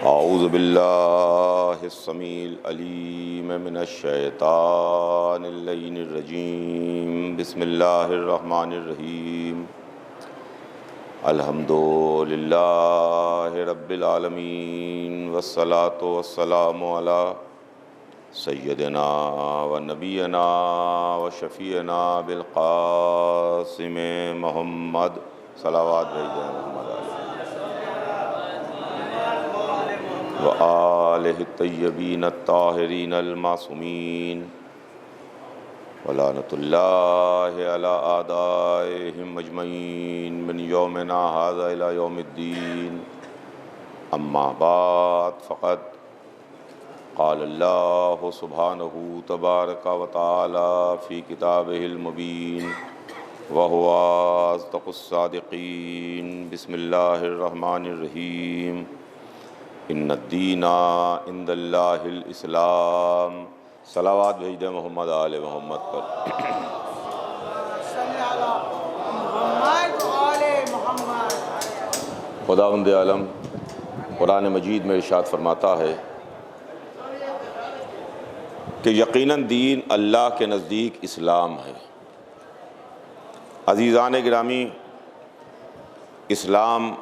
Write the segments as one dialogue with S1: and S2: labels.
S1: औज़ु बिल्लाहिस्समीइल अलीम मिनश्शैतानिर रजीम। बिस्मिल्लाहिर्रहमानिर्रहीम। अल्हम्दुलिल्लाहि रब्बिल आलमीन वस्सलातु वस्सलामु अला सय्यदिना व नबियना व शफ़ीना बिल क़ासिम मोहम्मद सलावत भेजें मोहम्मद व आलिहि तय्यबीन अत्ताहिरीन अल मासूमीन व लानतुल्लाहि अला आदाइहिम अजमईन मिन यौमिना हाज़ा इला यौमिद्दीन। अम्मा बाद फ़क़द क़ाल अल्लाहु सुब्हानहु तबारक व तआला फ़ी किताबिहिल मुबीन व हुवा अस्दक़ुस सादिक़ीन। बिस्मिल्लाहिर रहमानिर रहीम। इन्नद्दीना इंदल्लाहिल इस्लाम। सलावत भेज दे मोहम्मद आले मोहम्मद पर। खुदावंद आलम कुरान मजीद में इरशाद फरमाता है कि यकीनन दीन अल्लाह के नज़दीक इस्लाम है। अज़ीज़ान गिरामी, इस्लाम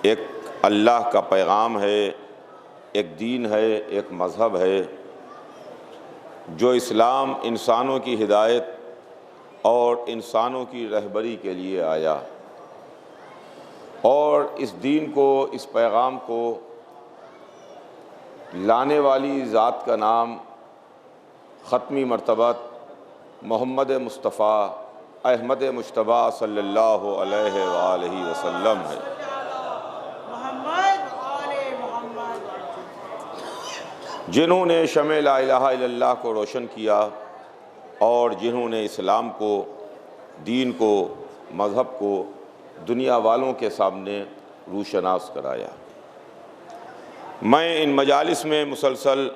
S1: एक अल्लाह का पैगाम है, एक दीन है, एक मज़हब है। जो इस्लाम इंसानों की हिदायत और इंसानों की रहबरी के लिए आया, और इस दीन को, इस पैगाम को लाने वाली ज़ात का नाम ख़त्मी मर्तबत मोहम्मद मुस्तफ़ा अहमद मुज्तबा सल्लल्लाहु अलैहि वालैहि वसल्लम है। जिन्होंने शमे ला इलाहा इल्लल्लाह को रोशन किया और जिन्होंने इस्लाम को, दीन को, मज़हब को दुनिया वालों के सामने रूशनास कराया। मैं इन मजालिस में मुसलसल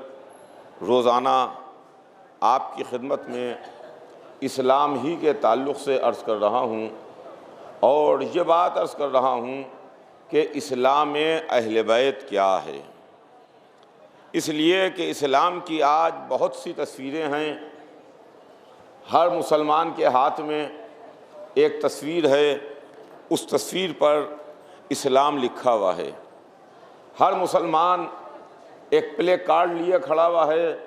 S1: रोज़ाना आपकी खिदमत में इस्लाम ही के ताल्लुक़ से अर्ज़ कर रहा हूँ, और ये बात अर्ज़ कर रहा हूँ कि इस्लाम अहले बैत क्या है। इसलिए कि इस्लाम की आज बहुत सी तस्वीरें हैं। हर मुसलमान के हाथ में एक तस्वीर है, उस तस्वीर पर इस्लाम लिखा हुआ है। हर मुसलमान एक प्ले कार्ड लिए खड़ा हुआ है,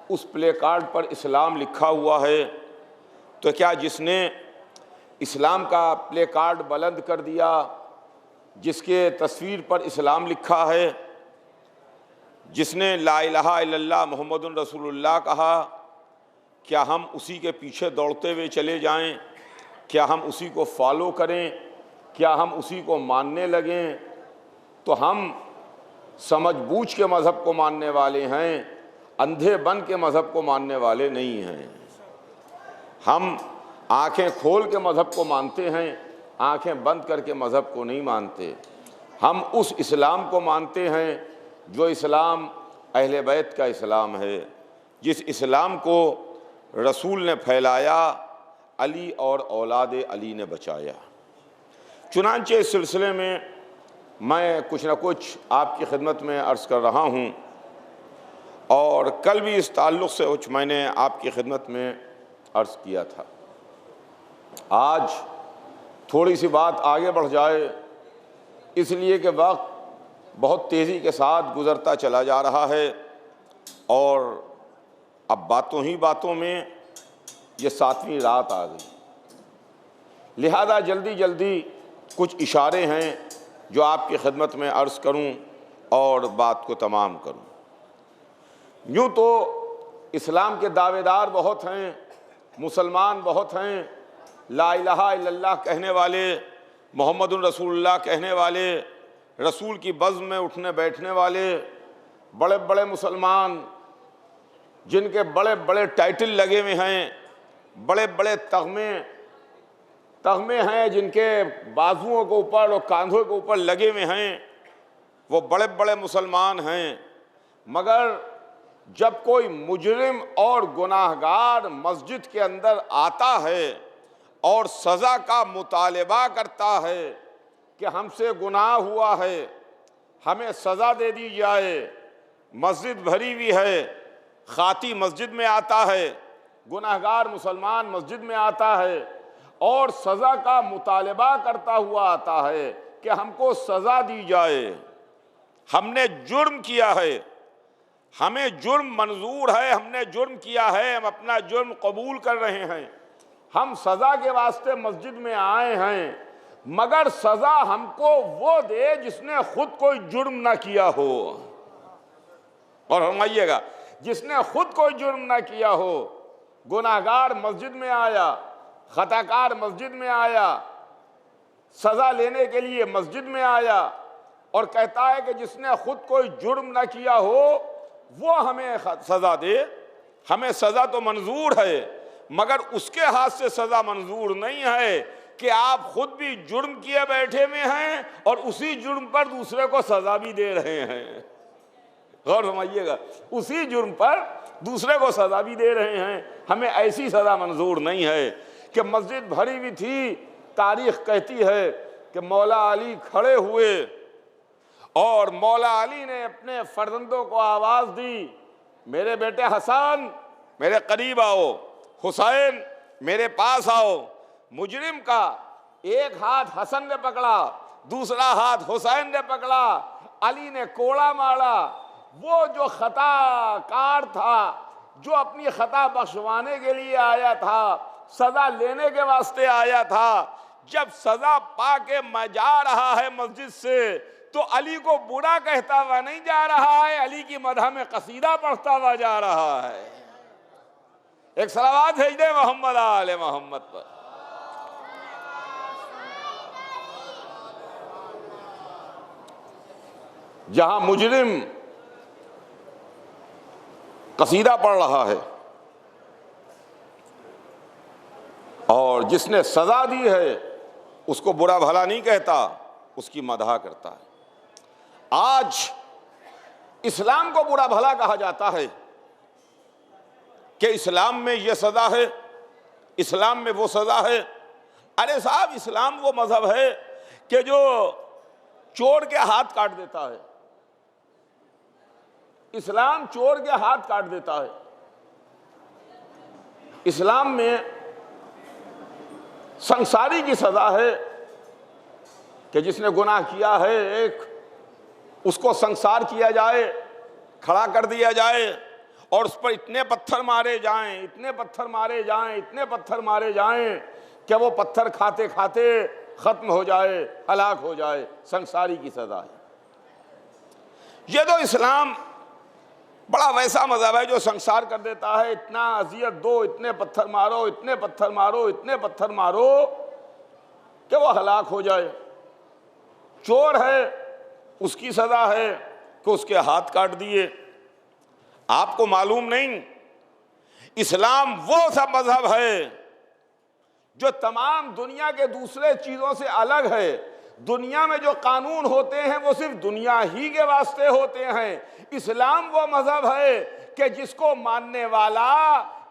S1: उस प्ले कार्ड पर इस्लाम लिखा हुआ है। तो क्या जिसने इस्लाम का प्ले कार्ड बुलंद कर दिया, जिसके तस्वीर पर इस्लाम लिखा है, जिसने ला इलाहा इल्लल्लाह मुहम्मदुर रसूलुल्लाह कहा, क्या हम उसी के पीछे दौड़ते हुए चले जाएं? क्या हम उसी को फॉलो करें? क्या हम उसी को मानने लगें? तो हम समझ बूझ के मज़हब को मानने वाले हैं, अंधे बन के मज़हब को मानने वाले नहीं हैं। हम आंखें खोल के मज़हब को मानते हैं, आंखें बंद करके मज़हब को नहीं मानते। हम उस इस्लाम को मानते हैं जो इस्लाम अहले बैत का इस्लाम है, जिस इस्लाम को रसूल ने फैलाया, अली और औलाद अली ने बचाया। चुनांचे इस सिलसिले में मैं कुछ न कुछ आपकी खिदमत में अर्ज़ कर रहा हूँ, और कल भी इस ताल्लुक़ से कुछ मैंने आपकी खिदमत में अर्ज़ किया था। आज थोड़ी सी बात आगे बढ़ जाए, इसलिए कि वक्त बहुत तेज़ी के साथ गुज़रता चला जा रहा है, और अब बातों ही बातों में ये 7वीं रात आ गई। लिहाजा जल्दी जल्दी कुछ इशारे हैं जो आपकी खिदमत में अर्ज़ करूं और बात को तमाम करूं। यूँ तो इस्लाम के दावेदार बहुत हैं, मुसलमान बहुत हैं, ला इलाहा इल्लल्लाह कहने वाले, मोहम्मदुर रसूलुल्लाह कहने वाले, रसूल की बज़्म में उठने बैठने वाले बड़े बड़े मुसलमान, जिनके बड़े बड़े टाइटल लगे हुए हैं, बड़े बड़े तगमे हैं, जिनके बाजुओं के ऊपर और कांधों के ऊपर लगे हुए हैं, वो बड़े बड़े मुसलमान हैं। मगर जब कोई मुजरिम और गुनाहगार मस्जिद के अंदर आता है और सज़ा का मुतालबा करता है कि हमसे गुनाह हुआ है, हमें सज़ा दे दी जाए। मस्जिद भरी हुई है, खाती मस्जिद में आता है, गुनहगार मुसलमान मस्जिद में आता है और सज़ा का मुतालबा करता हुआ आता है कि हमको सज़ा दी जाए। हमने जुर्म किया है, हमें जुर्म मंजूर है, हमने जुर्म किया है, हम अपना जुर्म कबूल कर रहे हैं, हम सज़ा के वास्ते मस्जिद में आए हैं, मगर सज़ा हमको वो दे जिसने खुद कोई जुर्म ना किया हो। और फरमाइएगा, जिसने खुद कोई जुर्म ना किया हो। गुनाहगार मस्जिद में आया, खताकार मस्जिद में आया, सज़ा लेने के लिए मस्जिद में आया और कहता है कि जिसने खुद कोई जुर्म ना किया हो वो हमें सज़ा दे। हमें सज़ा तो मंजूर है, मगर उसके हाथ से सज़ा मंजूर नहीं है कि आप खुद भी जुर्म किए बैठे में हैं और उसी जुर्म पर दूसरे को सज़ा भी दे रहे हैं। गौर फरमाइएगा, उसी जुर्म पर दूसरे को सज़ा भी दे रहे हैं। हमें ऐसी सज़ा मंजूर नहीं है कि मस्जिद भरी हुई थी, तारीख कहती है कि मौला अली खड़े हुए और मौला अली ने अपने फर्जंदों को आवाज़ दी, मेरे बेटे हसन मेरे करीब आओ, हुसैन मेरे पास आओ। मुजरिम का एक हाथ हसन ने पकड़ा, दूसरा हाथ हुसैन ने पकड़ा, अली ने कोड़ा मारा। वो जो खताकार था, जो अपनी खता बख्शवाने के लिए आया था, सज़ा लेने के वास्ते आया था, जब सज़ा पा के मैं जा रहा है मस्जिद से, तो अली को बुरा कहता हुआ नहीं जा रहा है, अली की मदह में कसीदा पढ़ता हुआ जा रहा है। एक सलावत भेज दे मोहम्मद आले मोहम्मद पर। जहां मुजरिम कसीदा पढ़ रहा है और जिसने सजा दी है उसको बुरा भला नहीं कहता, उसकी मदह करता है। आज इस्लाम को बुरा भला कहा जाता है कि इस्लाम में ये सजा है, इस्लाम में वो सजा है। अरे साहब, इस्लाम वो मजहब है कि जो चोर के हाथ काट देता है। इस्लाम चोर के हाथ काट देता है। इस्लाम में संसारी की सजा है कि जिसने गुनाह किया है एक, उसको संसार किया जाए, खड़ा कर दिया जाए और उस पर इतने पत्थर मारे जाएं, इतने पत्थर मारे जाएं, इतने पत्थर मारे जाएं कि वो पत्थर खाते खाते खत्म हो जाए, हलाक हो जाए। संसारी की सजा है। ये तो इस्लाम बड़ा वैसा मज़हब है जो संसार कर देता है, इतना अजियत दो, इतने पत्थर मारो, इतने पत्थर मारो, इतने पत्थर मारो कि वो हलाक हो जाए। चोर है, उसकी सजा है कि उसके हाथ काट दिए। आपको मालूम नहीं, इस्लाम वो सा मजहब है जो तमाम दुनिया के दूसरे चीजों से अलग है। दुनिया में जो कानून होते हैं वो सिर्फ दुनिया ही के वास्ते होते हैं। इस्लाम वो मजहब है कि जिसको मानने वाला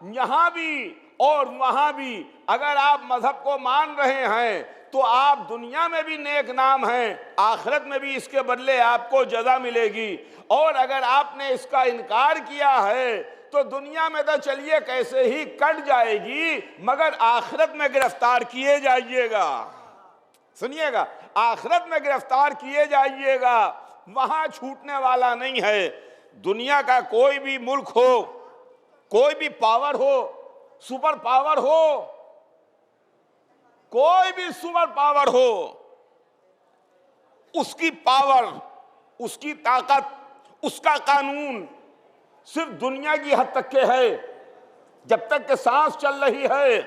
S1: यहां भी और वहां भी, अगर आप मजहब को मान रहे हैं तो आप दुनिया में भी नेक नाम हैं, आखिरत में भी इसके बदले आपको जज़ा मिलेगी। और अगर आपने इसका इनकार किया है तो दुनिया में तो चलिए कैसे ही कट जाएगी, मगर आखिरत में गिरफ्तार किए जाइएगा। सुनिएगा, आखिरत में गिरफ्तार किए जाइएगा, वहां छूटने वाला नहीं है। दुनिया का कोई भी मुल्क हो, कोई भी पावर हो, सुपर पावर हो, कोई भी सुपर पावर हो, उसकी पावर, उसकी ताकत, उसका कानून सिर्फ दुनिया की हद तक के है। जब तक के सांस चल रही है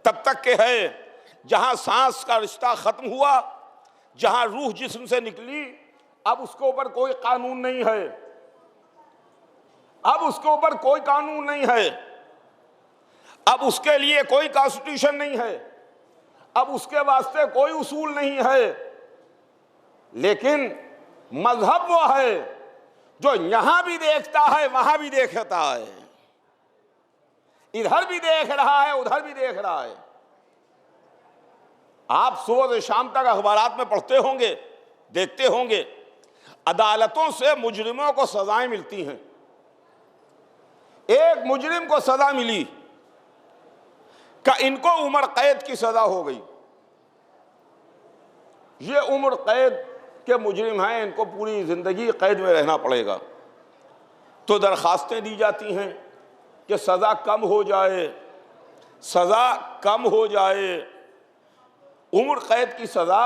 S1: तब तक के है। जहां सांस का रिश्ता खत्म हुआ, जहां रूह जिस्म से निकली, अब उसके ऊपर कोई कानून नहीं है। अब उसके ऊपर कोई कानून नहीं है। अब उसके लिए कोई कॉन्स्टिट्यूशन नहीं है। अब उसके वास्ते कोई उसूल नहीं है। लेकिन मजहब वो है जो यहां भी देखता है, वहां भी देखता है, इधर भी देख रहा है, उधर भी देख रहा है। आप सुबह से शाम तक अखबारात में पढ़ते होंगे, देखते होंगे, अदालतों से मुजरिमों को सजाएं मिलती हैं। एक मुजरिम को सजा मिली कि इनको उम्र कैद की सजा हो गई, ये उम्र कैद के मुजरिम हैं, इनको पूरी जिंदगी कैद में रहना पड़ेगा। तो दरखास्तें दी जाती हैं कि सजा कम हो जाए, सजा कम हो जाए। उम्र कैद की सजा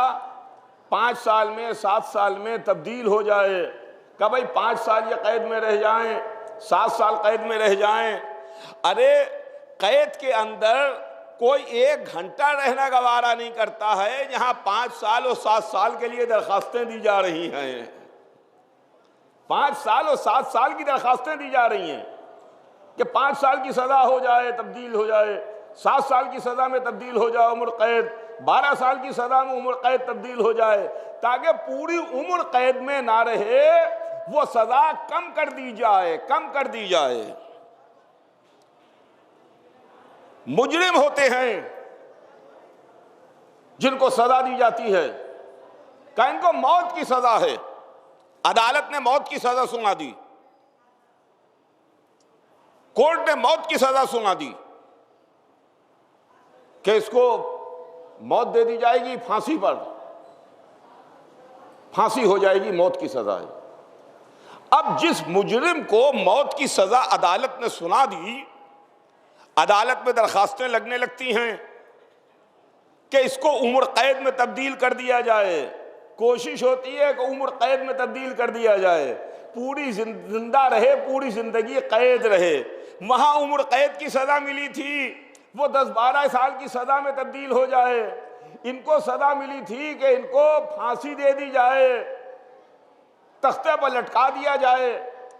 S1: 5 साल में 7 साल में तब्दील हो जाए। कि भाई 5 साल ये कैद में रह जाएं, 7 साल कैद में रह जाएं। अरे कैद के अंदर कोई 1 घंटा रहना गवारा नहीं करता है, जहां 5 साल और 7 साल के लिए दरखास्तें दी जा रही हैं। 5 साल और 7 साल की दरखास्तें दी जा रही हैं कि 5 साल की सजा हो जाए, तब्दील हो जाए, 7 साल की सजा में तब्दील हो जाए उम्र कैद, 12 साल की सजा में उम्र कैद तब्दील हो जाए, ताकि पूरी उम्र कैद में ना रहे, वो सजा कम कर दी जाए, कम कर दी जाए। मुजरिम होते हैं जिनको सजा दी जाती है कि इनको मौत की सजा है, अदालत ने मौत की सजा सुना दी, कोर्ट ने मौत की सजा सुना दी कि इसको मौत दे दी जाएगी, फांसी पर फांसी हो जाएगी, मौत की सजा है। अब जिस मुजरिम को मौत की सजा अदालत ने सुना दी, अदालत में दरखास्तें लगने लगती हैं कि इसको उम्र कैद में तब्दील कर दिया जाए। कोशिश होती है कि उम्र कैद में तब्दील कर दिया जाए, पूरी जिंदा रहे, पूरी जिंदगी कैद रहे। वहां उम्र कैद की सजा मिली थी, वो 10-12 साल की सजा में तब्दील हो जाए। इनको सजा मिली थी कि इनको फांसी दे दी जाए, तख्ते पर लटका दिया जाए।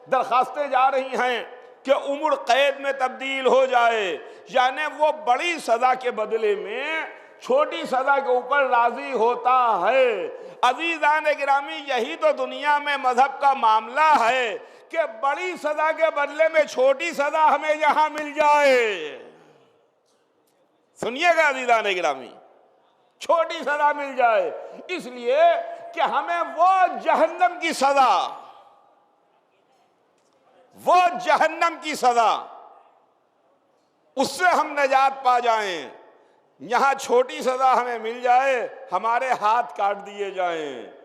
S1: दरखास्तें जा रही हैं कि उम्र कैद में तब्दील हो जाए, यानी वो बड़ी सजा के बदले में छोटी सजा के ऊपर राजी होता है। अजीजान गिरामी, यही तो दुनिया में मजहब का मामला है कि बड़ी सजा के बदले में छोटी सजा हमें यहां मिल जाए। सुनिएगा अजीजान गिरामी, छोटी सजा मिल जाए, इसलिए कि हमें वो जहन्नम की सजा, वो जहन्नम की सजा, उससे हम निजात पा जाएं। यहां छोटी सजा हमें मिल जाए, हमारे हाथ काट दिए जाएं,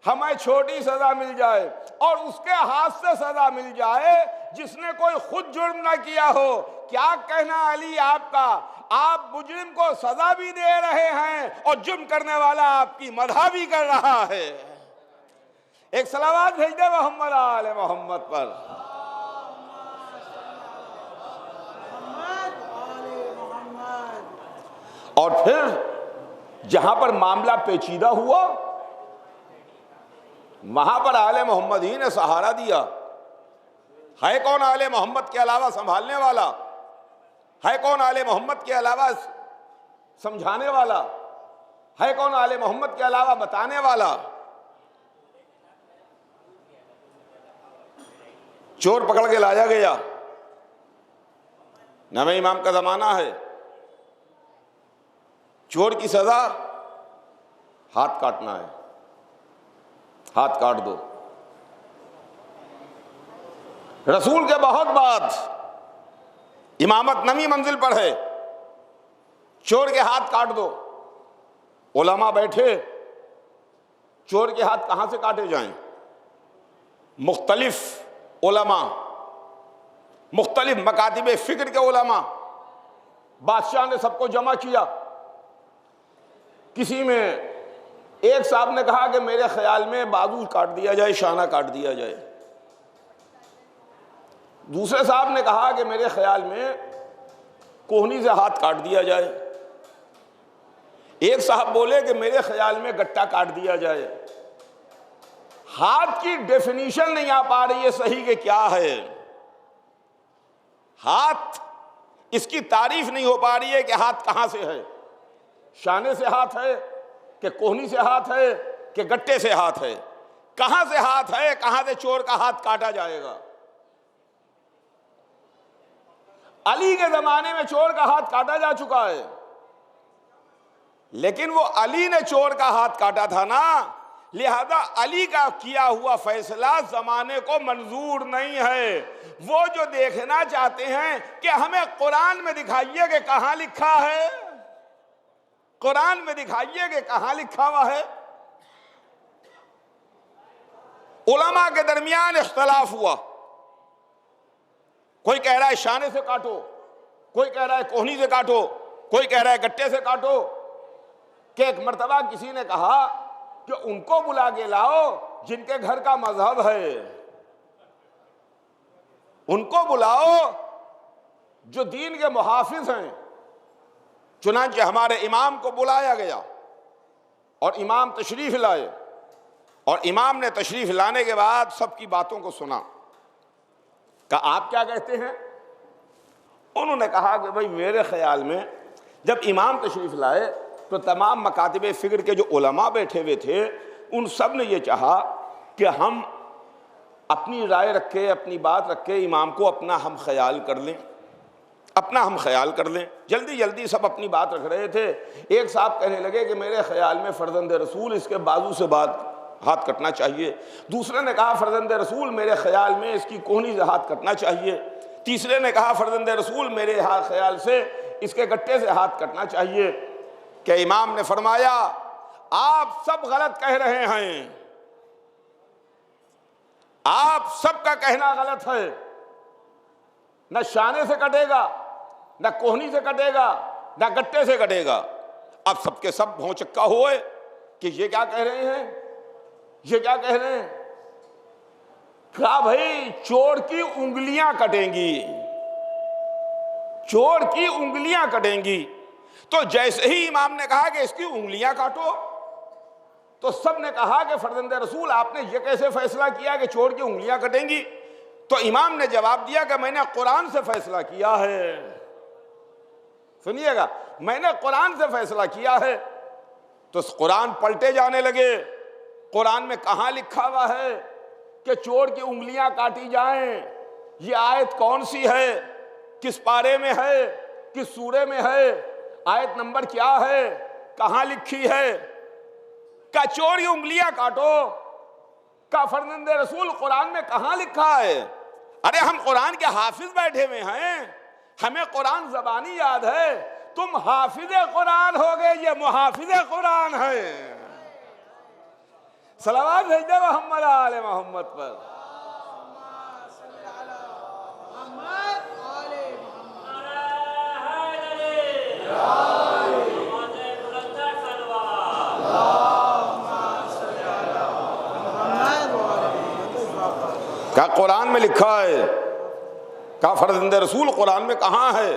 S1: हमें छोटी सजा मिल जाए और उसके हाथ से सजा मिल जाए जिसने कोई खुद जुर्म ना किया हो। क्या कहना अली आपका, आप मुजरिम को सजा भी दे रहे हैं और जुर्म करने वाला आपकी मदह भी कर रहा है। एक सलावत भेज दे मोहम्मद आले मोहम्मद पर। और फिर जहां पर मामला पेचीदा हुआ, वहां पर आले मोहम्मद ही ने सहारा दिया। है कौन आले मोहम्मद के अलावा संभालने वाला? है कौन आले मोहम्मद के अलावा समझाने वाला? है कौन आले मोहम्मद के अलावा बताने वाला? चोर पकड़ के लाया गया, नवे इमाम का जमाना है, चोर की सजा हाथ काटना है, हाथ काट दो। रसूल के बहुत बाद इमामत नवी मंजिल पर है, चोर के हाथ काट दो। उलमा बैठे, चोर के हाथ कहां से काटे जाएं? मुख्तलिफ उलमा, मुख्तलिफ मकातिब फिक्र के उलमा, बादशाह ने सबको जमा किया। किसी में एक साहब ने कहा कि मेरे ख्याल में बाजू काट दिया जाए, शाना काट दिया जाए। दूसरे साहब ने कहा कि मेरे ख्याल में कोहनी से हाथ काट दिया जाए। एक साहब बोले कि मेरे ख्याल में गट्टा काट दिया जाए। हाथ की डेफिनेशन नहीं आ पा रही है सही के क्या है। हाथ, इसकी तारीफ नहीं हो पा रही है कि हाथ कहां से है। शाने से हाथ है कि कोहनी से हाथ है कि गट्टे से हाथ है? कहां से हाथ है? कहां से चोर का हाथ काटा जाएगा? अली के जमाने में चोर का हाथ काटा जा चुका है, लेकिन वो अली ने चोर का हाथ काटा था ना, लिहाजा अली का किया हुआ फैसला जमाने को मंजूर नहीं है। वो जो देखना चाहते हैं कि हमें कुरान में दिखाइए कि कहां लिखा है, कुरान में दिखाइए कि कहां लिखा हुआ है। उलमा के दरमियान इख्तलाफ हुआ, कोई कह रहा है शाने से काटो, कोई कह रहा है कोहनी से काटो, कोई कह रहा है गट्टे से काटो। कि एक मर्तबा किसी ने कहा कि उनको बुला के लाओ जिनके घर का मजहब है, उनको बुलाओ जो दीन के मुहाफिज हैं। चुनांचे हमारे इमाम को बुलाया गया और इमाम तशरीफ लाए, और इमाम ने तशरीफ लाने के बाद सबकी बातों को सुना। कहा आप क्या कहते हैं? उन्होंने कहा कि भाई मेरे ख्याल में जब इमाम तशरीफ लाए तो तमाम मकातिब फ़िक्र के जो उलमा बैठे हुए थे उन सब ने ये चाहा कि हम अपनी राय रखें, अपनी बात रखें, इमाम को अपना हम ख्याल कर लें, अपना हम ख्याल कर लें। जल्दी जल्दी सब अपनी बात रख रहे थे। एक साहब कहने लगे कि मेरे ख्याल में फर्जंद रसूल इसके बाजू से हाथ कटना चाहिए। दूसरे ने कहा फर्जंद रसूल मेरे ख्याल में इसकी कोहनी से हाथ कटना चाहिए। तीसरे ने कहा फर्जंद रसूल मेरे ख्याल से इसके गट्टे से हाथ कटना चाहिए। कि इमाम ने फरमाया आप सब गलत कह रहे हैं, आप सबका कहना गलत है। न शाने से कटेगा, न कोहनी से कटेगा, न गट्टे से कटेगा। अब सबके सब भौचक्का हुए कि ये क्या कह रहे हैं, ये क्या कह रहे हैं। कहा भाई चोर की उंगलियां कटेंगी, चोर की उंगलियां कटेंगी। तो जैसे ही इमाम ने कहा कि इसकी उंगलियां काटो, तो सब ने कहा कि फर्जंद रसूल आपने ये कैसे फैसला किया कि चोर की उंगलियां कटेंगी? तो इमाम ने जवाब दिया कि मैंने कुरान से फैसला किया है। सुनिएगा, मैंने कुरान से फैसला किया है। तो कुरान पलटे जाने लगे। कुरान में कहां लिखा हुआ है कि चोर की उंगलियां काटी जाएं? ये आयत कौन सी है, किस पारे में है, किस सूरे में है, आयत नंबर क्या है, कहां लिखी है? का चोर की उंगलियां काटो, का फर्जंद रसूल कुरान में कहां लिखा है? अरे हम कुरान के हाफिज बैठे हुए हैं, हमें कुरान ज़बानी याद है। तुम हाफिज़े कुरान हो गए, ये मुहाफिज़े कुरान है। सलावत भेजे मोहम्मद आले मोहम्मद पर। क्या कुरान में लिखा है? क्या फर्जंद रसूल कुरान में कहाँ है?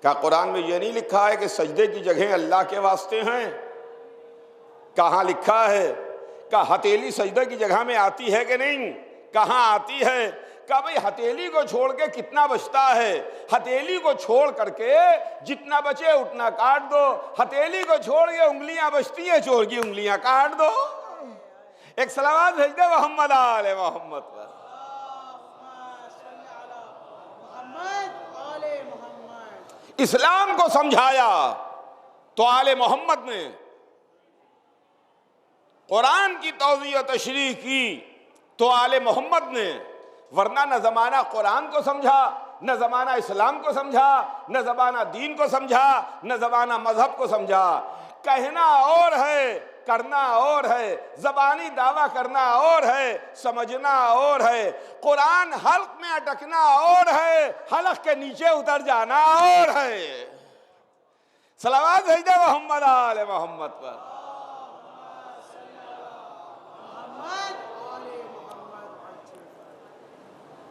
S1: क्या कुरान में ये नहीं लिखा है कि सजदे की जगह अल्लाह के वास्ते हैं? कहाँ लिखा है? क्या हथेली सजदे की जगह में आती है कि नहीं? कहाँ आती है? क्या भाई हथेली को छोड़ के कितना बचता है? हथेली को छोड़ करके जितना बचे उतना काट दो। हथेली को छोड़ के उंगलियां बचती है, चोर की उंगलियां काट दो। एक सलावत भेज दे मोहम्मद आले मोहम्मद पर। इस्लाम को समझाया तो आले मोहम्मद ने, कुरान की तौज़ीह तशरीह की तो आले मोहम्मद ने, वरना न जमाना कुरान को समझा, न जमाना इस्लाम को समझा, न जमाना दीन को समझा, न जमाना मजहब को समझा। कहना और है, करना और है, जबानी दावा करना और है, समझना और है। कुरान हल्क में अटकना और है, हल्क के नीचे उतर जाना और है। सलावत भेज दे मोहम्मद आले मोहम्मद पर।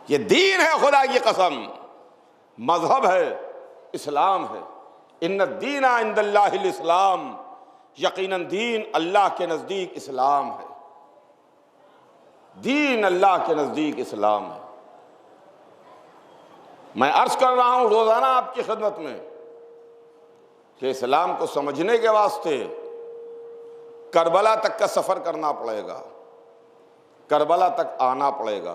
S1: ये दीन है, खुदा की कसम, मजहब है, इस्लाम है। इन्न दीना इंदल्लाहिल इस्लाम, यकीनन दीन अल्लाह के नज़दीक इस्लाम है। दीन अल्लाह के नज़दीक इस्लाम है। मैं अर्ज कर रहा हूं रोज़ाना आपकी खिदमत में कि इस्लाम को समझने के वास्ते करबला तक का सफ़र करना पड़ेगा, करबला तक आना पड़ेगा,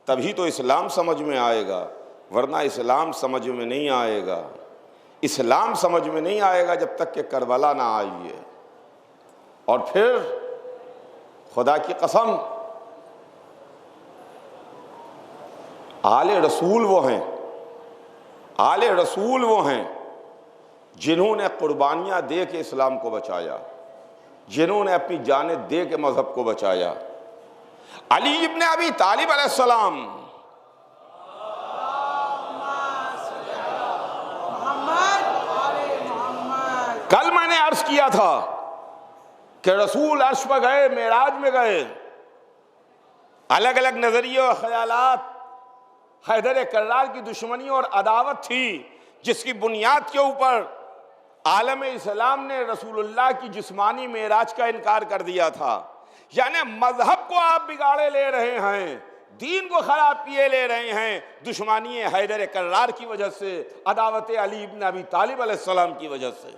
S1: तभी तो इस्लाम समझ में आएगा, वरना इस्लाम समझ में नहीं आएगा। इस्लाम समझ में नहीं आएगा जब तक कि करबला ना आई है। और फिर खुदा की कसम, आले रसूल वो हैं, आले रसूल वो हैं जिन्होंने कुर्बानियाँ दे के इस्लाम को बचाया, जिन्होंने अपनी जानें दे के मज़हब को बचाया। अली इब्न अबी तालिब अलैहिस्सलाम, कल मैंने अर्ज किया था कि रसूल अर्श पर गए, मेराज में गए, अलग अलग नजरिए और ख्यालात, हैदर कर्रार की दुश्मनी और अदावत थी जिसकी बुनियाद के ऊपर आलम इस्लाम ने रसूलुल्लाह की जिस्मानी मेराज का इनकार कर दिया था। यानी मजहब को आप बिगाड़े ले रहे हैं, दीन को खराब किए ले रहे हैं, दुश्मनी हैदर कर्रार की वजह से, अदावत अली इब्न अबी तालिब अलैहिस्सलाम की वजह से।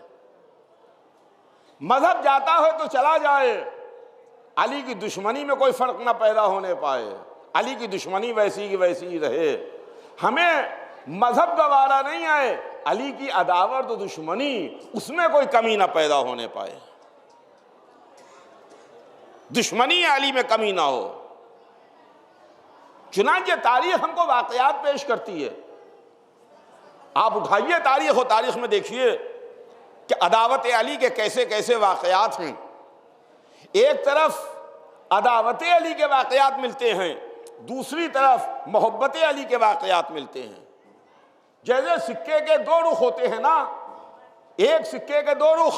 S1: मजहब जाता हो तो चला जाए, अली की दुश्मनी में कोई फर्क ना पैदा होने पाए, अली की दुश्मनी वैसी की वैसी ही रहे। हमें मजहब गवारा नहीं आए, अली की अदावत और दुश्मनी उसमें कोई कमी ना पैदा होने पाए, दुश्मनी अली में कमी ना हो। चुनांचे तारीख हमको वाकयात पेश करती है। आप उठाइए तारीख और तारीख में देखिए कि अदावत अली के कैसे कैसे वाकयात हैं। एक तरफ अदावत अली के वाकयात मिलते हैं, दूसरी तरफ मोहब्बत अली के वाकयात मिलते हैं। जैसे सिक्के के दो रुख होते हैं ना, एक सिक्के के दो रुख,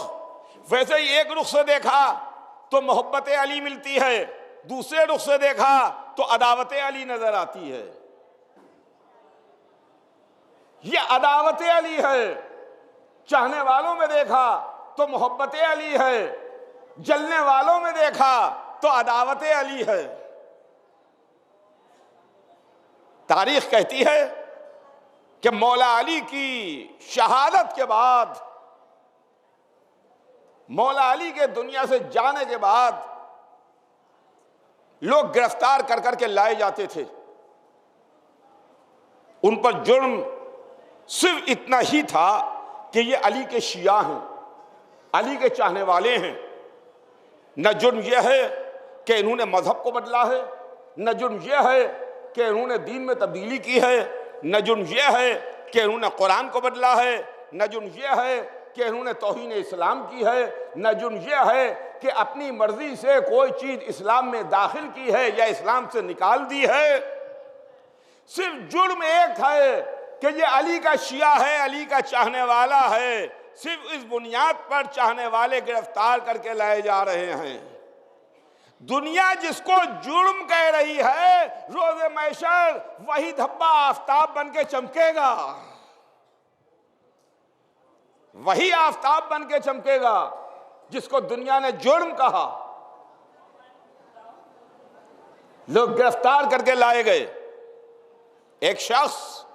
S1: वैसे ही एक रुख से देखा तो मोहब्बत अली मिलती है, दूसरे रुख से देखा तो अदावत अली नजर आती है। ये अदावत अली है। चाहने वालों में देखा तो मोहब्बत अली है, जलने वालों में देखा तो अदावत अली है। तारीख कहती है कि मौला अली की शहादत के बाद, मौला अली के दुनिया से जाने के बाद लोग गिरफ्तार कर करके लाए जाते थे। उन पर जुर्म सिर्फ इतना ही था कि ये अली के शिया हैं, अली के चाहने वाले हैं। न जुर्म यह है कि इन्होंने मजहब को बदला है, न जुर्म यह है कि इन्होंने दीन में तब्दीली की है, न जुर्म यह है कि इन्होंने कुरान को बदला है, न जुर्म यह है कि इन्होंने तौहीन इस्लाम की है, न जुर्म यह है कि अपनी मर्जी से कोई चीज इस्लाम में दाखिल की है या इस्लाम से निकाल दी है। सिर्फ जुर्म एक है कि ये अली का शिया है, अली का चाहने वाला है। सिर्फ इस बुनियाद पर चाहने वाले गिरफ्तार करके लाए जा रहे हैं। दुनिया जिसको जुर्म कह रही है, रोज़े महशर वही धब्बा आफताब बन के चमकेगा, वही आफताब बन के चमकेगा जिसको दुनिया ने जुर्म कहा। लोग गिरफ्तार करके लाए गए, एक शख्स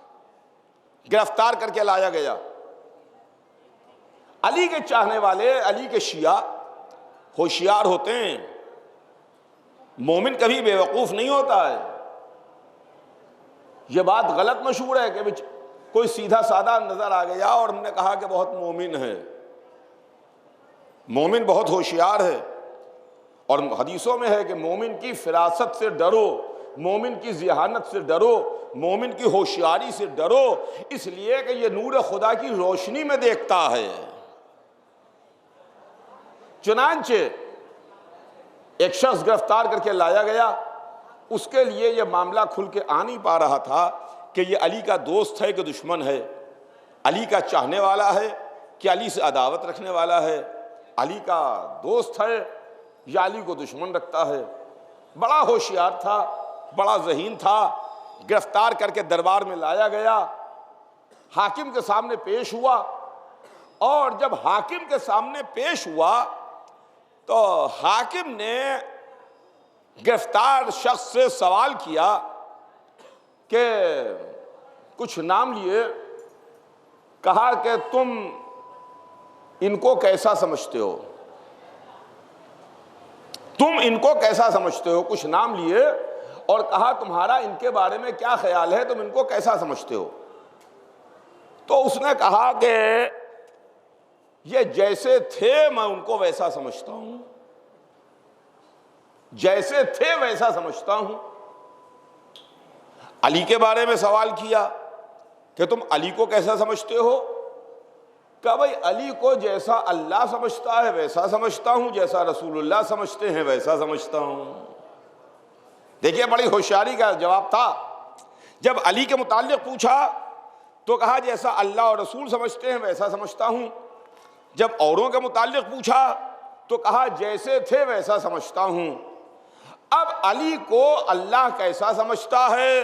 S1: गिरफ्तार करके लाया गया। अली के चाहने वाले, अली के शिया होशियार होते हैं, मोमिन कभी बेवकूफ नहीं होता है। यह बात गलत मशहूर है कि कोई सीधा साधा नजर आ गया और हमने कहा कि बहुत मोमिन है। मोमिन बहुत होशियार है, और हदीसों में है कि मोमिन की फिरासत से डरो, मोमिन की ज़िहानत से डरो, मोमिन की होशियारी से डरो, इसलिए कि यह नूर खुदा की रोशनी में देखता है। चुनांचे एक शख्स गिरफ्तार करके लाया गया, उसके लिए यह मामला खुल के आ नहीं पा रहा था कि यह अली का दोस्त है कि दुश्मन है, अली का चाहने वाला है कि अली से अदावत रखने वाला है, अली का दोस्त है या अली को दुश्मन रखता है। बड़ा होशियार था, बड़ा ज़हीन था। गिरफ्तार करके दरबार में लाया गया, हाकिम के सामने पेश हुआ, और जब हाकिम के सामने पेश हुआ तो हाकिम ने गिरफ्तार शख्स से सवाल किया कि कुछ नाम लिए, कहा कि तुम इनको कैसा समझते हो, तुम इनको कैसा समझते हो, कुछ नाम लिए और कहा तुम्हारा इनके बारे में क्या ख्याल है, तुम इनको कैसा समझते हो। तो उसने कहा कि ये जैसे थे मैं उनको वैसा समझता हूं, जैसे थे वैसा समझता हूं। अली के बारे में सवाल किया कि तुम अली को कैसा समझते हो? कहा भाई अली को जैसा अल्लाह समझता है वैसा समझता हूं, जैसा रसूलुल्लाह समझते हैं वैसा समझता हूं। देखिए बड़ी होशियारी का जवाब था। जब अली के मुताल्लिक पूछा तो कहा जैसा अल्लाह और रसूल समझते हैं वैसा समझता हूं। जब औरों के मुताल्लिक पूछा तो कहा जैसे थे वैसा समझता हूं। अब अली को अल्लाह कैसा समझता है,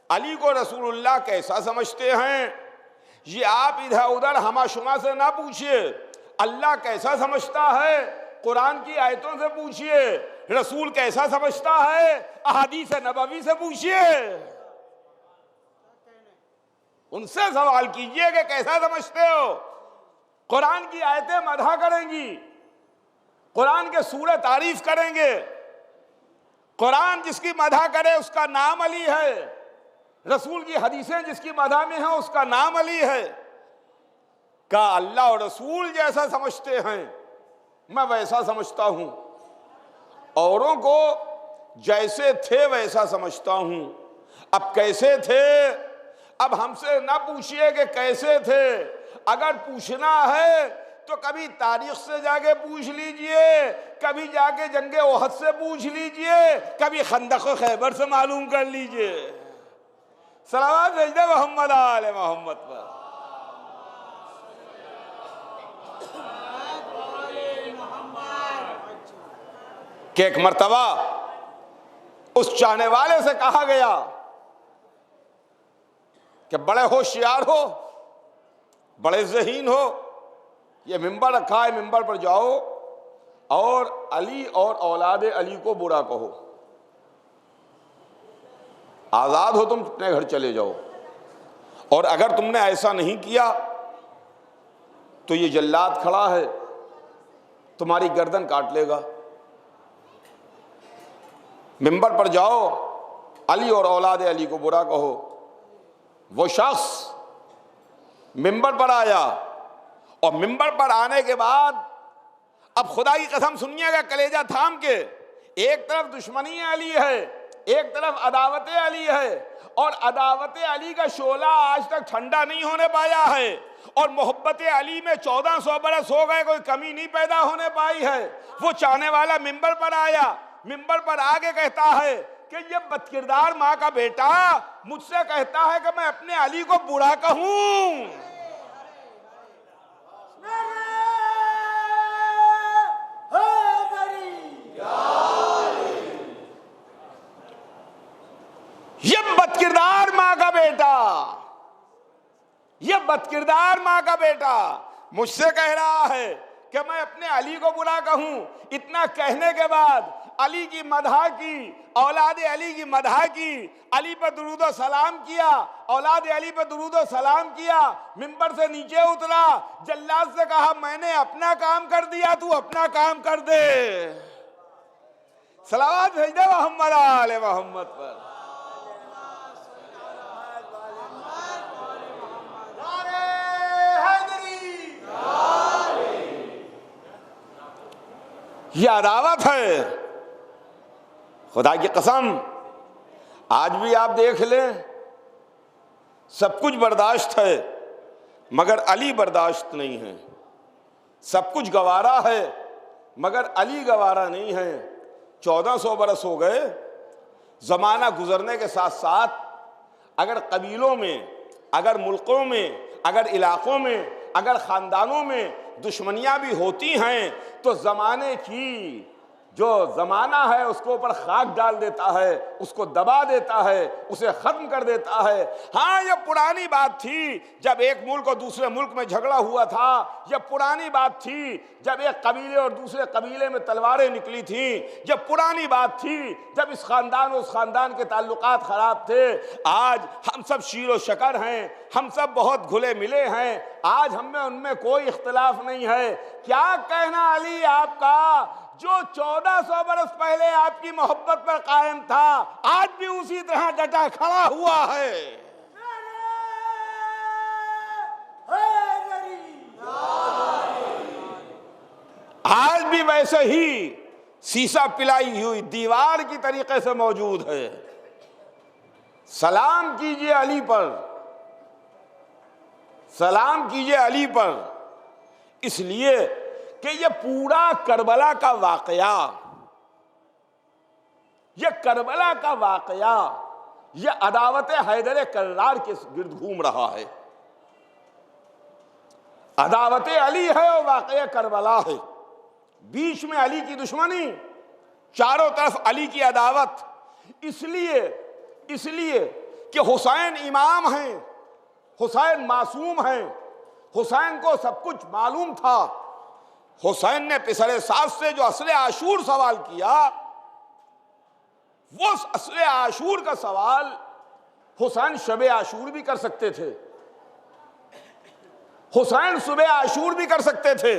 S1: अली को रसूलुल्लाह कैसा समझते हैं, ये आप इधर उधर हमाशुमा से ना पूछिए। अल्लाह कैसा समझता है कुरान की आयतों से पूछिए, रसूल कैसा समझता है अहादीस नबवी से पूछिए। उनसे सवाल कीजिए कि कैसा समझते हो। कुरान की आयतें मदह करेंगी, कुरान के सूरह तारीफ करेंगे। कुरान जिसकी मदह करे उसका नाम अली है, रसूल की हदीसें जिसकी मदह में है उसका नाम अली है। का अल्लाह और रसूल जैसा समझते हैं मैं वैसा समझता हूं, औरों को जैसे थे वैसा समझता हूं। अब कैसे थे, अब हमसे ना पूछिए कि कैसे थे। अगर पूछना है तो कभी तारीख से जाके पूछ लीजिए, कभी जाके जंगे ओहद से पूछ लीजिए, कभी खंदक खैबर से मालूम कर लीजिए। सलावत भेज दे मोहम्मद आले मोहम्मद पर। कि एक मर्तबा उस चाहने वाले से कहा गया कि बड़े होशियार हो, बड़े ज़हीन हो, ये मिंबर रखा है, मिंबर पर जाओ और अली और औलाद अली को बुरा कहो। आज़ाद हो तुम, अपने घर चले जाओ, और अगर तुमने ऐसा नहीं किया तो ये जल्लाद खड़ा है तुम्हारी गर्दन काट लेगा। मिंबर पर जाओ, अली और औलाद अली को बुरा कहो। वो शख्स मिंबर पर आया और मिंबर पर आने के बाद अब खुदा की कसम सुनिएगा कलेजा थाम के, एक तरफ दुश्मनी अली है, एक तरफ अदावत अली है, और अदावत अली का शोला आज तक ठंडा नहीं होने पाया है, और मोहब्बत अली में 1400 बरस हो गए, कोई कमी नहीं पैदा होने पाई है। वो चाहने वाला मिंबर पर आया, मिंबर पर आके कहता है कि ये बदकिरदार माँ का बेटा मुझसे कहता है कि मैं अपने अली को बुरा कहूं। ये बदकिरदार माँ का बेटा, ये बदकिरदार माँ का बेटा मुझसे कह रहा है कि मैं अपने अली को बुरा कहूं। इतना कहने के बाद अली की मदह की, औलाद अली की मदह की, अली पर दुरूद व सलाम किया, औलाद अली पर दुरूद व सलाम किया, मिंबर से नीचे उतरा, जल्लाद से कहा मैंने अपना काम कर दिया, तू अपना काम कर दे। सलावत भेज दे मोहम्मद आले मोहम्मद पर। यह अदावत है। खुदा की कसम आज भी आप देख लें, सब कुछ बर्दाश्त है मगर अली बर्दाश्त नहीं है। सब कुछ गवारा है मगर अली गवारा नहीं है। 1400 बरस हो गए, ज़माना गुजरने के साथ साथ अगर कबीलों में, अगर मुल्कों में, अगर इलाकों में, अगर ख़ानदानों में दुश्मनियाँ भी होती हैं तो ज़माने की जो ज़माना है उसको ऊपर खाक डाल देता है, उसको दबा देता है, उसे ख़त्म कर देता है। हाँ, ये पुरानी बात थी जब एक मुल्क और दूसरे मुल्क में झगड़ा हुआ था, यह पुरानी बात थी जब एक कबीले और दूसरे कबीले में तलवारें निकली थीं, यह पुरानी बात थी जब इस ख़ानदान और उस ख़ानदान के ताल्लुकात ख़राब थे। आज हम सब शीरो शकर हैं, हम सब बहुत घुले मिले हैं, आज हमें उनमें कोई इख्तिलाफ नहीं है। क्या कहना अली आपका, जो 1400 बरस पहले आपकी मोहब्बत पर कायम था, आज भी उसी तरह डटा खड़ा हुआ है। आज भी वैसे ही शीशा पिलाई हुई दीवार की तरीके से मौजूद है। सलाम कीजिए अली पर, सलाम कीजिए अली पर, इसलिए कि ये पूरा करबला का वाकया, ये करबला का वाकया, ये अदावत हैदर कर्रार के गिर्द घूम रहा है। अदावत अली है और वाकया करबला है। बीच में अली की दुश्मनी, चारों तरफ अली की अदावत। इसलिए कि हुसैन इमाम हैं, हुसैन मासूम हैं, हुसैन को सब कुछ मालूम था। हुसैन ने पिसरे साथ से जो असले आशूर सवाल किया, वो असले आशूर का सवाल हुसैन शबे आशूर भी कर सकते थे, हुसैन सुबह आशूर भी कर सकते थे,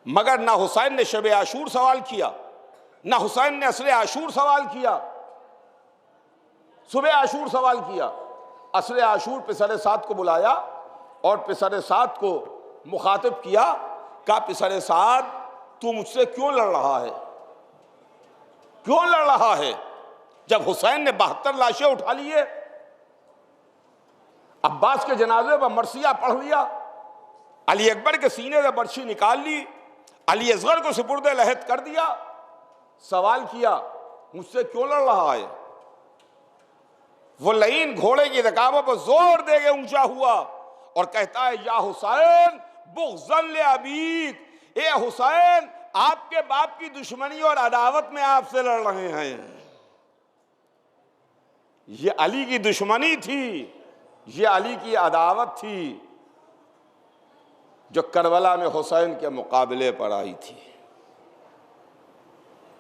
S1: मगर ना हुसैन ने शबे आशूर सवाल किया, ना हुसैन ने असले आशूर सवाल किया, सुबह आशूर सवाल किया। असले आशूर पिसरे साथ को बुलाया और पिसरे साथ को मुखातिब किया, कहा पिसरे साथ तू मुझसे क्यों लड़ रहा है, क्यों लड़ रहा है? जब हुसैन ने 72 लाशें उठा लिए, अब्बास के जनाजे पर मरसिया पढ़ लिया, अली अकबर के सीने से बर्छी निकाल ली, अली असगर को सुपुर्दे लहद कर दिया, सवाल किया मुझसे क्यों लड़ रहा है? वो लईन घोड़े की रकाबों पर जोर देके ऊंचा हुआ और कहता है या हुसैन बुग़्ज़न ले अबीक, ए हुसैन आपके बाप की दुश्मनी और अदावत में आपसे लड़ रहे हैं। ये अली की दुश्मनी थी, ये अली की अदावत थी जो करबला में हुसैन के मुकाबले पर आई थी।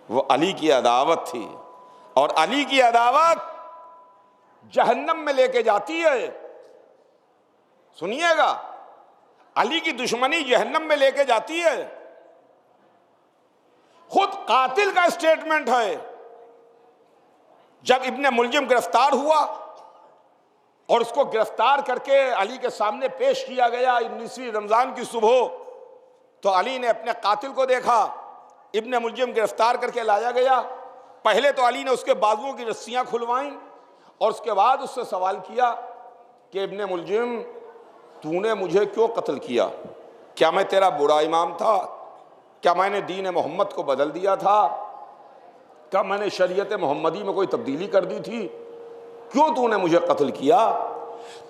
S1: वो अली की अदावत थी और अली की अदावत जहन्नम में लेके जाती है। सुनिएगा, अली की दुश्मनी जहन्नम में लेके जाती है। खुद कातिल का स्टेटमेंट है, जब इब्ने मुलजिम गिरफ्तार हुआ और उसको गिरफ्तार करके अली के सामने पेश किया गया 19वीं रमजान की सुबह, तो अली ने अपने कातिल को देखा, इब्ने मुलजिम गिरफ्तार करके लाया गया। पहले तो अली ने उसके बाजुओं की रस्सियां खुलवाईं और उसके बाद उससे सवाल किया कि इब्ने मुलजिम तूने मुझे क्यों कत्ल किया? क्या मैं तेरा बुरा इमाम था? क्या मैंने दीन मोहम्मद को बदल दिया था? क्या मैंने शरीयत मोहम्मदी में कोई तब्दीली कर दी थी? क्यों तूने मुझे कत्ल किया?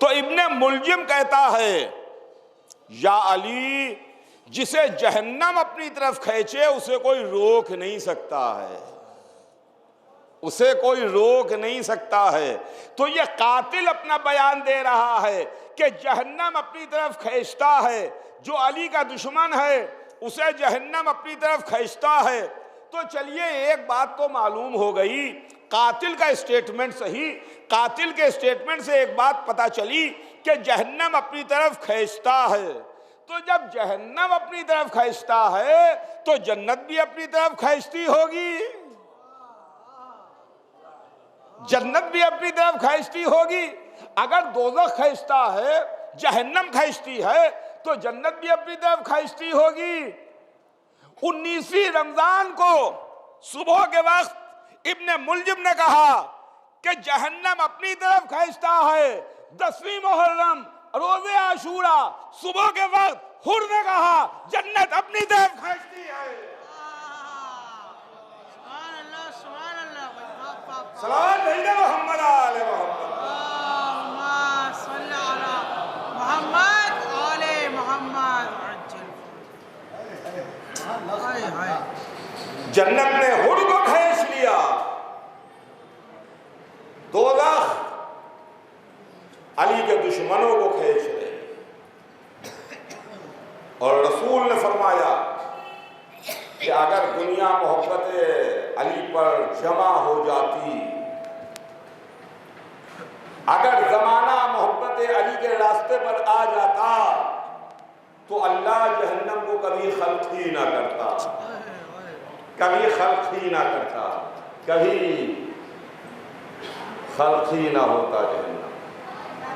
S1: तो इब्ने मुलजिम कहता है या अली, जिसे जहन्नम अपनी तरफ खींचे उसे कोई रोक नहीं सकता है, उसे कोई रोक नहीं सकता है। तो ये कातिल अपना बयान दे रहा है कि जहन्नम अपनी तरफ खींचता है, जो अली का दुश्मन है उसे जहन्नम अपनी तरफ खींचता है। तो चलिए एक बात तो मालूम हो गई, कातिल का स्टेटमेंट सही, कातिल के स्टेटमेंट से एक बात पता चली कि जहन्नम अपनी तरफ खींचता है। तो जब जहन्नम अपनी तरफ खींचता है तो जन्नत भी अपनी तरफ खींचती होगी, जन्नत भी अपनी तरफ खींचती होगी। अगर दोज़ख खींचता है, जहन्नम खींचती है, तो जन्नत भी अपनी तरफ खींचती होगी। 19वीं रमजान को सुबह के वक्त इब्ने मुलजिम ने कहा कि जहन्नम अपनी तरफ खींचता है। 10वीं मुहर्रम रोज़े आशूरा सुबह के वक्त हुर ने कहा जन्नत अपनी तरफ खींचती है। सलावत भेजना मोहम्मद आले मोहम्मद, जन्नत ने हुर को खींच लिया, दोज़ख अली के दुश्मनों को खींच ले। और रसूल ने फरमाया कि अगर दुनिया मोहब्बत अली पर जमा हो जाती, अगर जमाना मोहब्बत अली के रास्ते पर आ जाता, तो अल्लाह जहन्नम को कभी खल्क ही ना करता, कभी खल्क ही ना करता, कभी खल्क ही ना होता जहन्नम।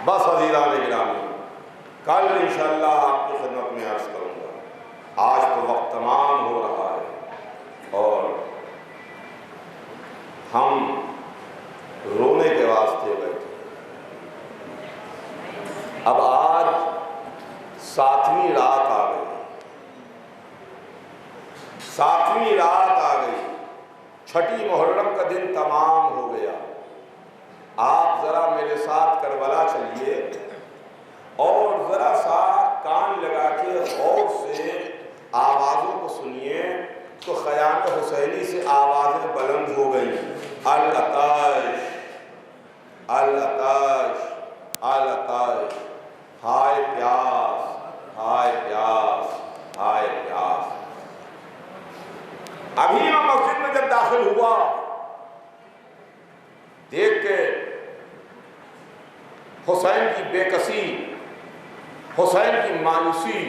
S1: बस अज़ीज़ान गिरामी, कल इंशाअल्लाह आपकी खिदमत में अर्ज़ करूँगा। आज तो वक्त तमाम हो रहा है और हम रोने के वास्ते बैठे। अब आज 7वीं रात आ गई, 7वीं रात आ गई, छठी मुहर्रम का दिन तमाम हो गया। आप जरा मेरे साथ करबला चलिए और जरा सा कान लगा के गौर से आवाज़ों को सुनिए तो ख़याम हुसैनी से आवाज़ें बुलंद हो गई। अल अताश, अल अताश, अल अताश, हाय प्यास, हाय प्यास, हाय प्यास। अभी मैं मस्जिद में जब दाखिल हुआ, देख के हुसैन की बेकसी, हुसैन की मायूसी,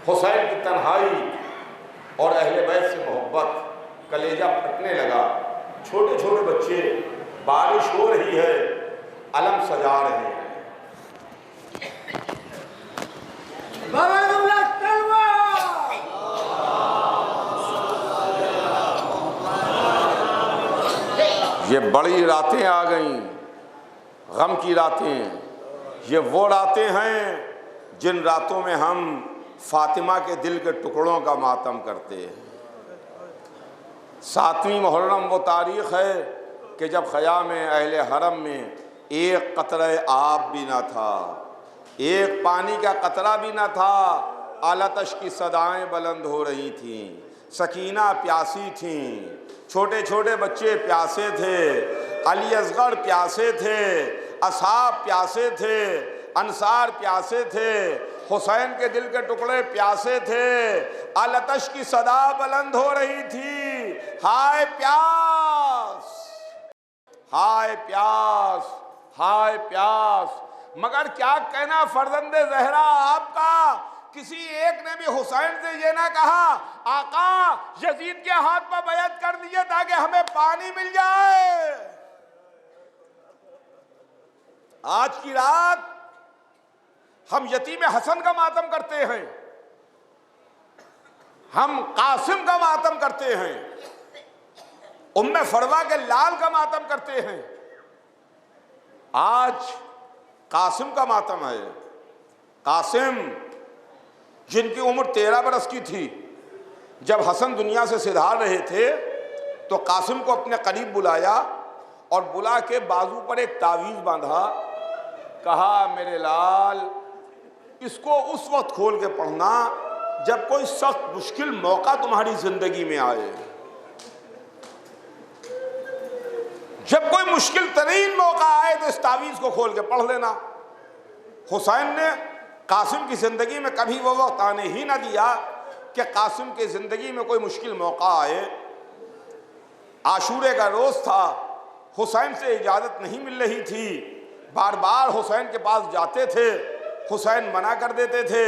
S1: हुसैन की तन्हाई और अहले बैत से मोहब्बत, कलेजा फटने लगा। छोटे छोटे बच्चे, बारिश हो रही है, अलम सजा रहे हैं। ये बड़ी रातें आ गईं, गम की रातें। ये वो रातें हैं जिन रातों में हम फातिमा के दिल के टुकड़ों का मातम करते हैं। 7वीं मुहर्रम वो तारीख़ है कि जब ख़याम अहले हरम में एक कतरा आब भी ना था, एक पानी का कतरा भी ना था। आलतश की सदाएं बुलंद हो रही थीं, सकीना प्यासी थीं, छोटे छोटे बच्चे प्यासे थे, अली असगर प्यासे थे, असहाब प्यासे थे, अंसार प्यासे थे, हुसैन के दिल के टुकड़े प्यासे थे। आलतश की सदा बुलंद हो रही थी, हाय प्यास, हाय प्यास, हाय प्यास। मगर क्या कहना फर्जंदे ज़हरा आपका, किसी एक ने भी हुसैन से ये ना कहा आका यजीद के हाथ पर बैत कर दिए ताकि हमें पानी मिल जाए। आज की रात हम यतीम हसन का मातम करते हैं, हम कासिम का मातम करते हैं, उम्मे फरवा के लाल का मातम करते हैं। आज कासिम का मातम है। कासिम जिनकी उम्र 13 बरस की थी, जब हसन दुनिया से सिधार रहे थे तो कासिम को अपने करीब बुलाया और बुला के बाजू पर एक तावीज़ बांधा। कहा मेरे लाल, इसको उस वक्त खोल के पढ़ना जब कोई सख्त मुश्किल मौका तुम्हारी जिंदगी में आए, जब कोई मुश्किल तरीन मौका आए तो इस तावीज़ को खोल के पढ़ लेना। हुसैन ने कासिम की ज़िंदगी में कभी वो वक्त आने ही ना दिया कि कासिम की ज़िंदगी में कोई मुश्किल मौका आए। आशूरे का रोज़ था, हुसैन से इजाज़त नहीं मिल रही थी, बार बार हुसैन के पास जाते थे, हुसैन मना कर देते थे,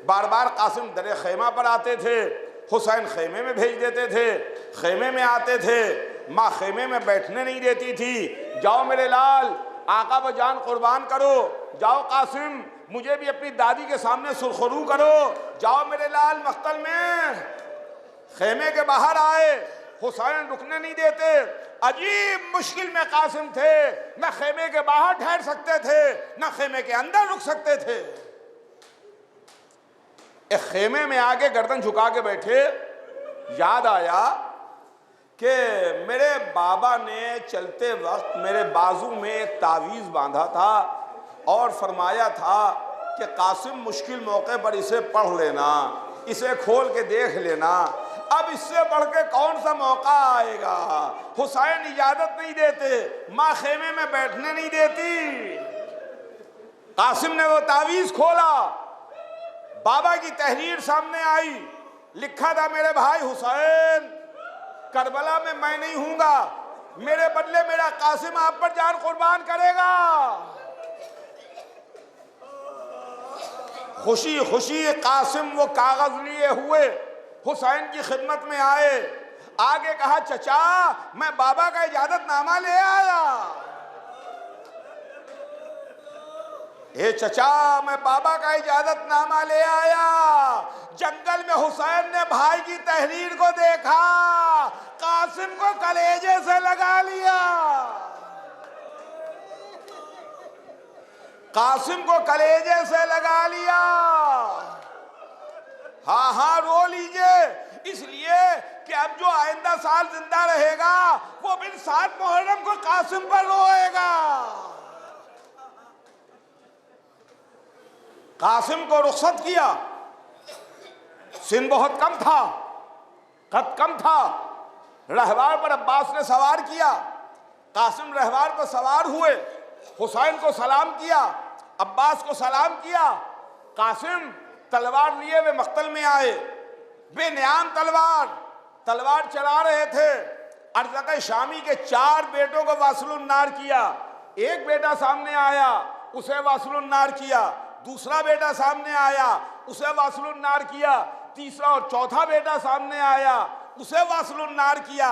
S1: बार बार कासिम दरे खैमा पर आते थे, हुसैन खैमे में भेज देते थे, खैमे में आते थे, माँ खैमे में बैठने नहीं देती थी। जाओ मेरे लाल, आका व जान कुर्बान करो, जाओ कासिम मुझे भी अपनी दादी के सामने सुरखरू करो, जाओ मेरे लाल मख्तल में। खैमे के बाहर आए, हुसैन रुकने नहीं देते। अजीब मुश्किल में कासिम थे, न खैमे के बाहर ठहर सकते थे न खैमे के अंदर रुक सकते थे। एक खैमे में आके गर्दन झुका के बैठे। याद आया कि मेरे बाबा ने चलते वक्त मेरे बाजू में एक तावीज़ बांधा था और फरमाया था कि कासिम मुश्किल मौके पर इसे पढ़ लेना, इसे खोल के देख लेना। अब इससे बढ़ के कौन सा मौका आएगा। हुसैन इजाजत नहीं देते, माँ खेमे में बैठने नहीं देती। कासिम ने वो तावीज़ खोला, बाबा की तहरीर सामने आई, लिखा था मेरे भाई हुसैन, करबला में मैं नहीं हूंगा, मेरे बदले मेरा कासिम आप पर जान कुर्बान करेगा। खुशी खुशी कासिम वो कागज लिए हुए हुसैन की खिदमत में आए। आगे कहा चचा मैं बाबा का इजाजतनामा ले आया। हे चचा, मैं बाबा का इजाजतनामा ले आया। जंगल में हुसैन ने भाई की तहरीर को देखा, कासिम को कलेजे से लगा लिया। कासिम को कलेजे से लगा लिया। हाँ हाँ, रो लीजिए, इसलिए कि अब जो आइंदा साल जिंदा रहेगा वो बिन 7 मुहर्रम को कासिम पर रोएगा। कासिम को रुखसत किया। सिन बहुत कम था, कद कम था। रहवार पर अब्बास ने सवार किया। कासिम रहवार पर सवार हुए, हुसैन को सलाम किया, अब्बास को सलाम किया। कासिम तलवार लिए वे मख्तल में आए, बेनियाम तलवार चला रहे थे। अर्ज़क़ शामी के 4 बेटों को वासलुन नार किया। एक बेटा सामने आया, उसे वासलुन नार किया। दूसरा बेटा सामने आया, उसे वासलुन नार किया। तीसरा और चौथा बेटा सामने आया, उसे वासलुन नार किया।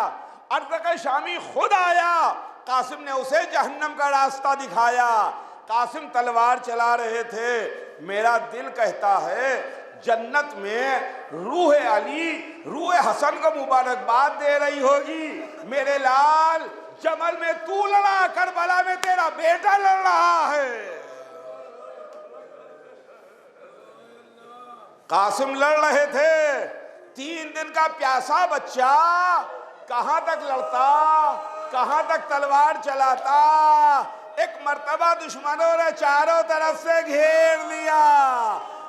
S1: अर्ज़क़ शामी खुद आया, कासिम ने उसे जहन्नम का रास्ता दिखाया। कासिम तलवार चला रहे थे। मेरा दिल कहता है जन्नत में रूह अली, रूह हसन को मुबारकबाद दे रही होगी। मेरे लाल, जमल में तू लड़ा, करबला में तेरा बेटा लड़ रहा है। कासिम लड़ रहे थे। 3 दिन का प्यासा बच्चा कहां तक लड़ता, कहां तक तलवार चलाता। एक मर्तबा दुश्मनों ने चारों तरफ से घेर लिया।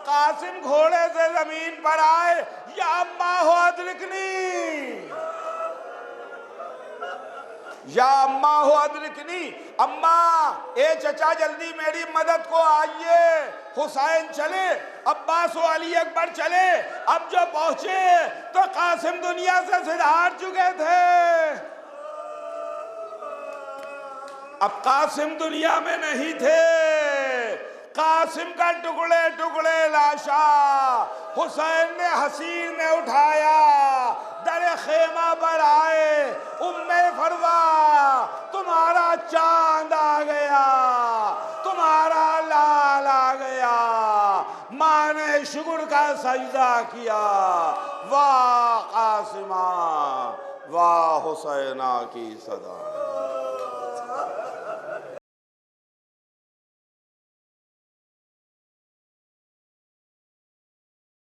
S1: कासिम घोड़े से जमीन पर आए, या अम्मा हो अदरिकनी, या अम्मा हो अदरिकनी। अम्मा, ए चचा जल्दी मेरी मदद को आइए। हुसैन चले, अब्बास व अली अकबर चले। अब जो पहुंचे तो कासिम दुनिया से सिधार चुके थे। अब कासिम दुनिया में नहीं थे। कासिम का टुकड़े टुकड़े लाशा हुसैन ने हसीन में उठाया, दरे खेमा पर आए। उम्मे फरवा, तुम्हारा चांद आ गया, तुम्हारा लाल आ गया। माँ ने शुक्र का सजदा किया। वाह कासिमा, वाह हुसैना की सदा।